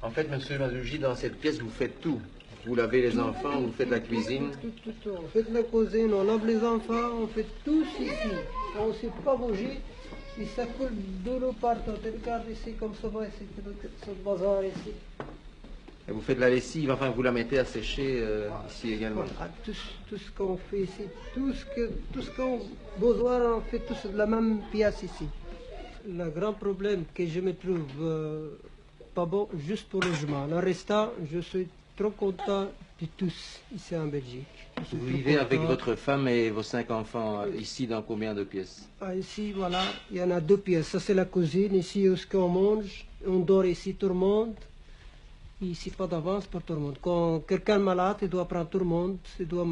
En fait, monsieur Mazouji, dans cette pièce, vous faites tout. Vous lavez les enfants, vous faites la cuisine. Tout. On fait la cuisine, on lave les enfants, on fait tout ici. On ne sait pas bouger. Et ça coule de l'eau partout. Regarde ici comme ça va ici, ce bazar ici. Et vous faites la lessive, enfin vous la mettez à sécher ici également. Voilà, tout ce qu'on fait ici, tout ce qu'on a besoin, on fait tous de la même pièce ici. Le grand problème que je me trouve pas bon, juste pour le logement. Le restant, je suis trop content de tous ici en Belgique. Vous vivez avec votre femme et vos 5 enfants ici dans combien de pièces? Ici, voilà, il y en a 2 pièces. Ça, c'est la cuisine. Ici, où on mange. On dort ici, tout le monde. Ici, pas d'avance pour tout le monde. Quand quelqu'un est malade, il doit prendre tout le monde. Il doit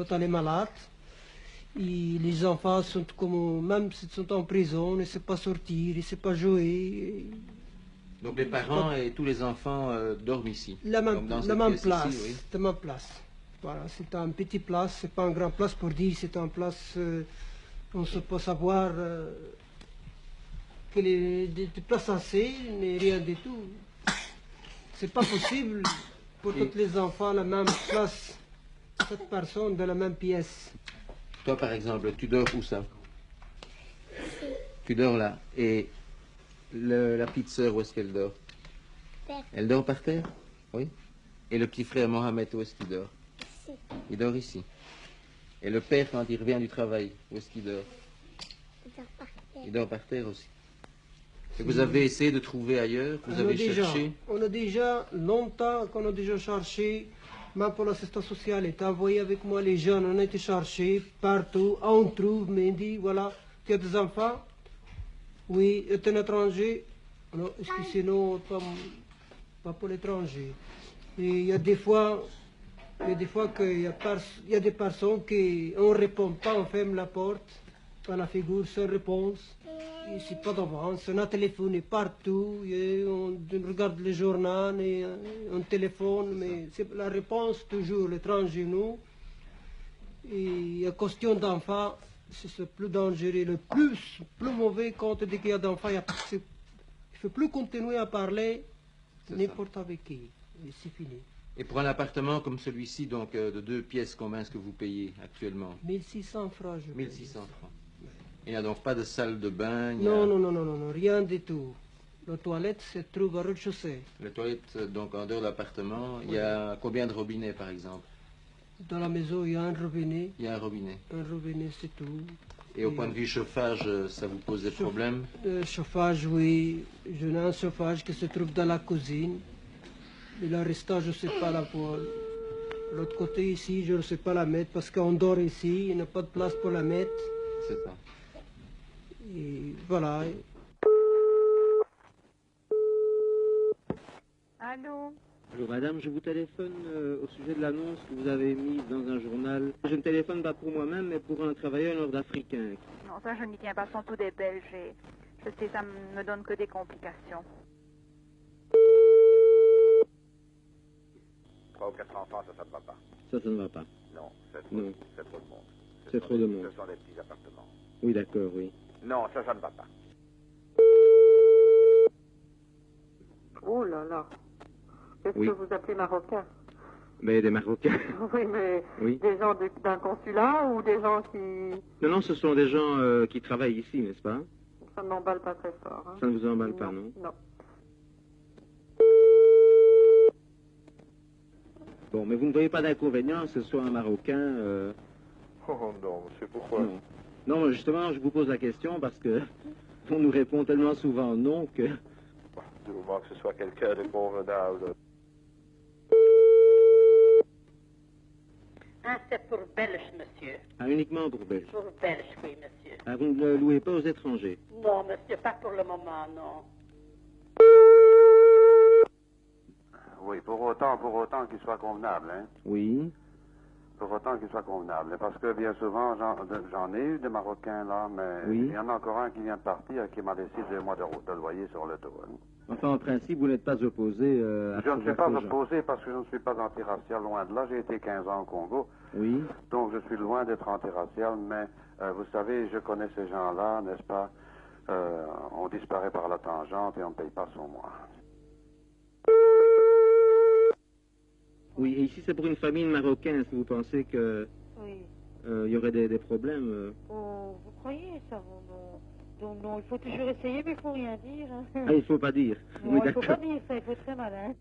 aller malade. Et les enfants sont comme, même s'ils sont en prison, ils ne savent pas sortir, ils ne savent pas jouer. Donc les parents et tous les enfants dorment ici. La même place. Ici, oui. La même place. Voilà, c'est un petit place, c'est pas une grande place pour dire, c'est une place, on ne peut savoir que des places assez, mais rien du tout. C'est pas possible pour tous les enfants la même place, 7 personnes dans la même pièce. Toi par exemple, tu dors où ça? Tu dors là. Et la petite sœur, où est-ce qu'elle dort? Elle dort par terre? Oui. Et le petit frère Mohamed, où est-ce qu'il dort? Ici. Il dort ici. Et le père, quand il revient du travail, où est-ce qu'il dort? Il dort par terre. Il dort par terre aussi. Et vous avez essayé de trouver ailleurs? Vous avez cherché? On a déjà longtemps qu'on a déjà cherché, même pour l'assistance sociale, est envoyé avec moi les jeunes, on a été chercher partout, on trouve, mais on dit, voilà, tu as des enfants? Oui, tu es un étranger? Non, est-ce que sinon, pas pour l'étranger. Et il y a des fois qu'il y a des personnes qui, on ne répond pas, on ferme la porte, par la figure sans réponse. Ici, pas d'avance, on a téléphoné partout, et on regarde le journal, et on téléphone, mais c'est la réponse toujours l'étranger, nous. Et la question d'enfants, c'est le plus dangereux, le plus mauvais quand on dit qu'il y a d'enfants. Il ne faut plus continuer à parler n'importe avec qui, et c'est fini. Et pour un appartement comme celui-ci, donc de 2 pièces, combien est-ce que vous payez actuellement? 1600 francs, je 1600 francs. Il n'y a donc pas de salle de bain? Non, rien du tout. La toilette se trouve au rez-de-chaussée. La toilette, donc en dehors de l'appartement, il y a combien de robinets par exemple? Dans la maison, il y a un robinet. Il y a un robinet. Un robinet, c'est tout. Et au point de vue chauffage, ça vous pose des problèmes? Chauffage, oui. Je n'ai un chauffage qui se trouve dans la cuisine. Et le restant, je ne sais pas la poêle. L'autre côté ici, je ne sais pas la mettre parce qu'on dort ici, il n'y a pas de place pour la mettre. C'est ça. Et voilà. Allô? Allô madame, je vous téléphone au sujet de l'annonce que vous avez mise dans un journal. Je ne téléphone pas pour moi-même, mais pour un travailleur nord-africain. Non, ça je n'y tiens pas, ce sont tous des Belges et je sais, ça me donne que des complications. 3 ou 4 enfants, ça ne va pas. Ça ne va pas. Non, c'est trop, Non. c'est trop de monde. C'est trop de monde. Ce sont des petits appartements. Oui, d'accord, oui. Non, ça ne va pas. Oh là là. Qu'est-ce Oui. que vous appelez marocain? Mais des Marocains. Oui, mais Oui. des gens d'un consulat ou des gens qui... Non, non, ce sont des gens qui travaillent ici, n'est-ce pas? Ça ne m'emballe pas très fort. Hein. Ça ne vous emballe pas, non? Non. Bon, mais vous ne voyez pas d'inconvénient que ce soit un Marocain Oh non, c'est pourquoi? Non. Non, justement, je vous pose la question parce que on nous répond tellement souvent non que... Du moment que ce soit quelqu'un de convenable. Ah, c'est pour Belge, monsieur. Ah, uniquement pour Belge. Pour Belge, oui, monsieur. Ah, vous ne le louez pas aux étrangers? Non, monsieur, pas pour le moment, non. Oui, pour autant qu'il soit convenable, hein. Oui. Pour autant qu'il soit convenable. Parce que bien souvent, j'en ai eu des Marocains là, mais Oui. il y en a encore un qui vient de partir et qui m'a laissé 2 mois de loyer sur le dos. Hein. Enfin, en principe, vous n'êtes pas opposé à... Je ne suis pas ces gens. opposé parce que je ne suis pas antiracial, loin de là. J'ai été 15 ans au Congo. Oui. Donc je suis loin d'être antiracial, mais vous savez, je connais ces gens-là, n'est-ce pas? On disparaît par la tangente et on ne paye pas son mois. Oui, et ici c'est pour une famille marocaine. Est-ce que vous pensez que Oui. y aurait des problèmes Oh, vous croyez ça? Donc, non, il faut toujours essayer, mais il faut rien dire. Hein. Ah, il faut pas dire. Non, Oui, il faut pas d'accord. dire ça, il faut être très malin.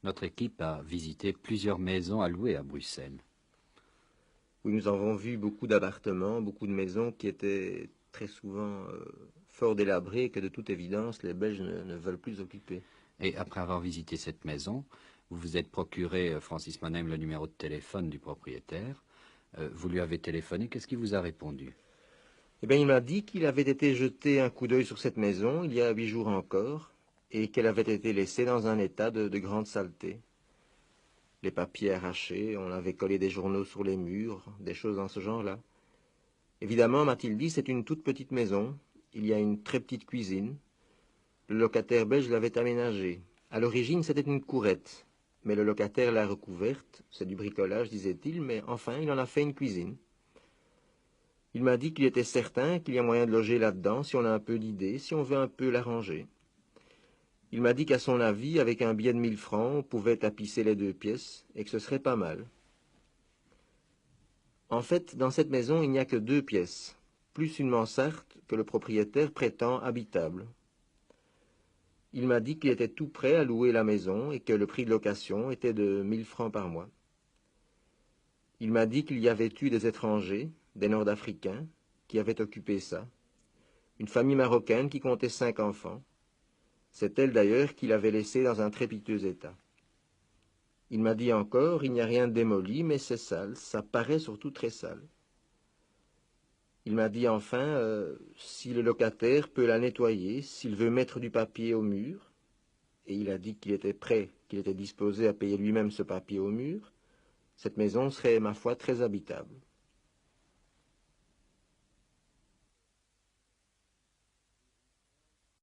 Notre équipe a visité plusieurs maisons à louer à Bruxelles. Oui, nous avons vu beaucoup d'appartements, beaucoup de maisons qui étaient très souvent fort délabrées et que de toute évidence les Belges ne veulent plus occuper. Et après avoir visité cette maison, vous vous êtes procuré, Francis Monem, le numéro de téléphone du propriétaire. Vous lui avez téléphoné, qu'est-ce qu'il vous a répondu? Eh bien, il m'a dit qu'il avait été jeté un coup d'œil sur cette maison il y a 8 jours encore et qu'elle avait été laissée dans un état de grande saleté. Les papiers arrachés, on avait collé des journaux sur les murs, des choses dans ce genre-là. Évidemment, m'a-t-il dit, c'est une toute petite maison. Il y a une très petite cuisine. Le locataire belge l'avait aménagée. À l'origine, c'était une courette, mais le locataire l'a recouverte. C'est du bricolage, disait-il, mais enfin, il en a fait une cuisine. Il m'a dit qu'il était certain qu'il y a moyen de loger là-dedans si on a un peu d'idées, si on veut un peu l'arranger. Il m'a dit qu'à son avis, avec un billet de 1000 francs, on pouvait tapisser les 2 pièces et que ce serait pas mal. En fait, dans cette maison, il n'y a que 2 pièces, plus une mansarde que le propriétaire prétend habitable. Il m'a dit qu'il était tout prêt à louer la maison et que le prix de location était de 1000 francs par mois. Il m'a dit qu'il y avait eu des étrangers, des Nord-Africains, qui avaient occupé ça. Une famille marocaine qui comptait 5 enfants. C'est elle d'ailleurs qui l'avait laissée dans un très piteux état. Il m'a dit encore, il n'y a rien de démoli, mais c'est sale, ça paraît surtout très sale. Il m'a dit enfin, si le locataire peut la nettoyer, s'il veut mettre du papier au mur, et il a dit qu'il était prêt, qu'il était disposé à payer lui-même ce papier au mur, cette maison serait, ma foi, très habitable.